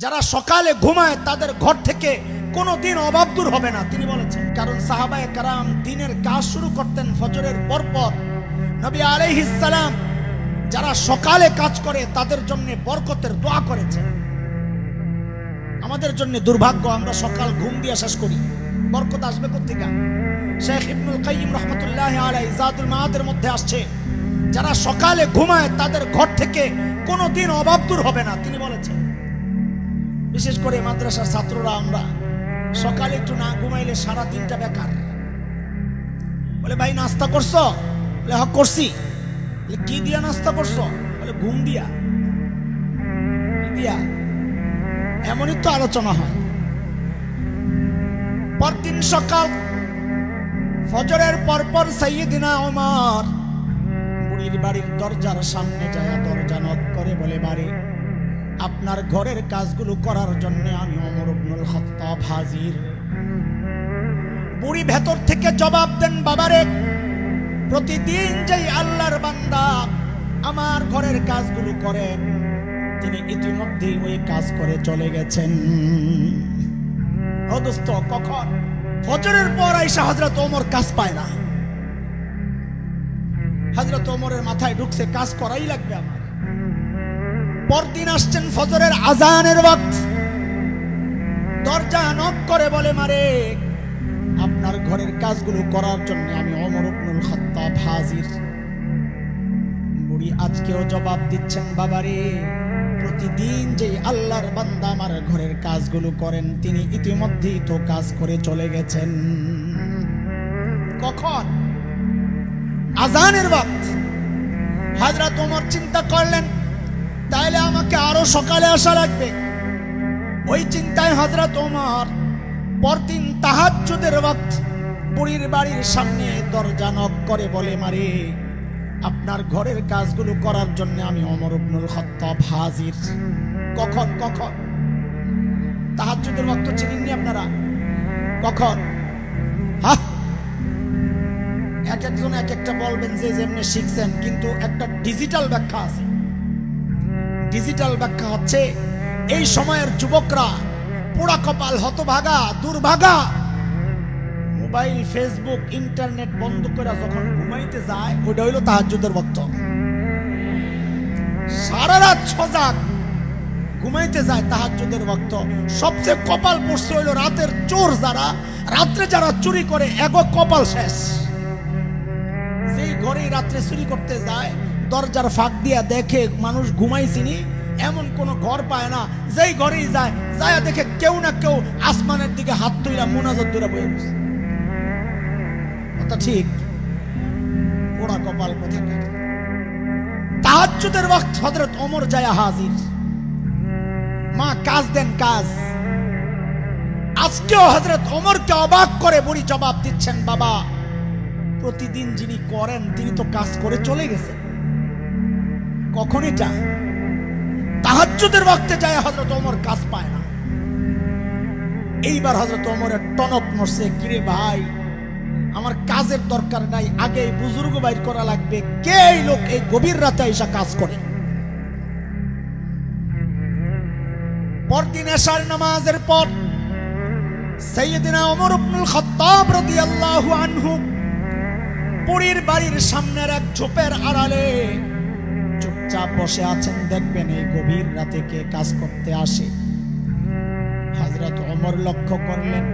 যারা সকালে ঘুমায় তাদের ঘর থেকে কোনোদিন অভাব দূর হবে না, তিনি বলেছেন। কারণ সাহাবায়ে কেরাম দিনের কাজ শুরু করতেন ফজরের পরপর। নবী আলাইহিস সালাম যারা সকালে কাজ করে তাদের জন্য বরকতের দোয়া করেছেন। আমাদের জন্য দুর্ভাগ্য, আমরা সকাল ঘুম দিয়ে শেষ করি, বরকত আসবে কোত্থেকে? শেখ ইবনুল কাইয়িম রাহমাতুল্লাহি আলাইহি যাদুল মাআদের মধ্যে আসছে, যারা সকালে ঘুমায় তাদের ঘর থেকে কোনোদিন অভাব দূর হবে না, তিনি বলেছেন। বিশেষ করে মাদ্রাসার ছাত্ররা আমরা সকালে একটু না ঘুমাইলে সারা দিনটা বেকার। বলে ভাই নাস্তা করছো? বলে হ্যাঁ করছি। বলে কি দিয়া নাস্তা করছো? বলে ঘুম দিয়া। দিয়া এমনই তো আলোচনা হয়। পরদিন সকাল ফজরের পরপর সাইয়্যিদিনা ওমর বুড়ির বাড়ির দরজার সামনে যায়, দরজা নক করে বলে, বাড়ি আপনার ঘরের কাজগুলো করার জন্য আমি ওমর ইবনুল খাত্তাব হাজির। বুড়ি ভেতর থেকে জবাব দেন, বাবারে প্রতিদিন যেই আল্লাহর বান্দা আমার ঘরের কাজগুলো করেন তিনি ইতিমধ্যেই ওই কাজ করে চলে গেছেন। ও দোস্ত, কখন? ফজরের পর আইসা হযরত ওমর কাজ পায় না। হযরত ওমরের মাথায় ঢুকছে কাজ করাই লাগবে আমার। পরদিন আসছেন ফজরের আজানের ওয়াক্ত, দরজা নক করে বলে, মারে আপনার ঘরের কাজগুলো করার জন্য আমি ওমর ইবনুল খাত্তাব হাজির। বুড়ি আজকেও জবাব দিচ্ছেন, বাবারে প্রতিদিন যে আল্লাহর বান্দা আমার ঘরের কাজগুলো করেন তিনি ইতিমধ্যেই তো কাজ করে চলে গেছেন। কখন? আজানের ওয়াক্ত। হযরত ওমর চিন্তা করলেন তাইলে আমাকে আরো সকালে আসা লাগবে। ওই চিন্তায় হযরত ওমর পরদিন তাহাজ্জুদের ওয়াক্ত বুড়ির বাড়ির সামনে দরজা নক করে বলে, মারে আপনার ঘরের কাজগুলো করার জন্য আমি ওমর ইবনুল খাত্তাব হাজির। কখন? কখন? তাহাজ্জুদের ওয়াক্ত চিনেননি আপনারা? কখন? হ্যাঁ, এক একজন এক একটা বলবেন যে যেমনি শিখছেন, কিন্তু একটা ডিজিটাল ব্যাখ্যা আছে। ডিজিটাল ব্যাখ্যা হচ্ছে এই সময়ের যুবকরা পোড়া কপাল, হতভাগা, দুর্ভাগা, মোবাইল, ফেসবুক, ইন্টারনেট বন্ধ করে যখন ঘুমাইতে যায় ওইটা হইল তাহাজ্জুদের ওয়াক্ত। সারা রাত সজাগ ঘুমাইতে যায় তাহাজ্জুদের ওয়াক্ত। সবচেয়ে কপাল পড়ছে হইল রাতের চোর, যারা রাত্রে যারা চুরি করে এগো কপাল শেষ। যেই ঘরেই রাত্রে চুরি করতে যায় দরজার ফাঁক দিয়া দেখে মানুষ ঘুমাইছিনি এমন কোন ঘর পায় না। যেই ঘরেই যায় যায় দেখে কেউ না কেউ আসমানের দিকে হাত তুইলা মুনাজাত দূরে বয়ে বসে। কথা ঠিক? পোড়া কপাল কোথাকার। তাহাজ্জুদের ওয়াক্ত হযরত ওমর যায় হাজির। মা কাজ দেন, কাজ। আজকেও হযরত ওমরকে অবাক করে বুড়ি জবাব দিচ্ছেন, বাবা প্রতিদিন যিনি করেন তিনি তো কাজ করে চলে গেছেন। কখন এটা? তাহাজ্জুদের ওয়াক্তে যায় হযরত ওমর কাজ পায় না। এইবার হযরত ওমরের টনক নড়ছে, কিরে ভাই আমার কাজের দরকার নাই, আগে বুজুর্গ বাইর করা লাগবে। কে এই লোক এই গভীর রাতে এসে কাজ করে? পরদিন এশার নামাজের পর সাইয়্যিদিনা ওমর ইবনুল খাত্তাব রাদিয়াল্লাহু আনহু বুড়ির বাড়ির সামনের এক ঝোপের আড়ালে চুপচাপ বসে আছেন। দেখবেন এই গভীর রাতে কে কাজ করতে আসে। হযরত ওমর লক্ষ্য করলেন